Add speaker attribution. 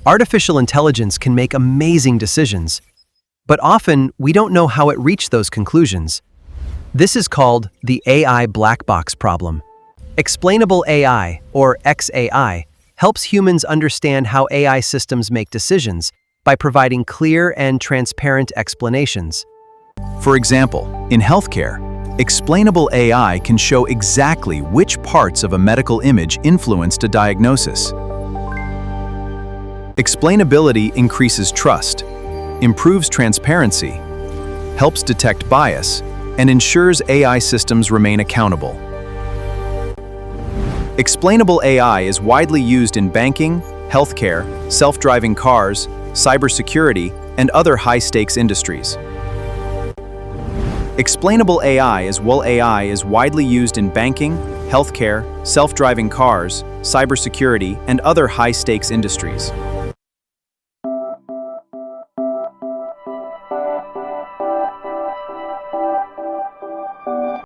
Speaker 1: Artificial intelligence can make amazing decisions, but often we don't know how it reached those conclusions. This is called the AI black box problem. Explainable AI, or XAI, helps humans understand how AI systems make decisions by providing clear and transparent explanations.
Speaker 2: For example, in healthcare, explainable AI can show exactly which parts of a medical image influenced a diagnosis. Explainability increases trust, improves transparency, helps detect bias, and ensures AI systems remain accountable. Explainable AI is widely used in banking, healthcare, self-driving cars, cybersecurity, and other high-stakes industries. Explainable AI is widely used in banking, healthcare, self-driving cars, cybersecurity, and other high-stakes industries.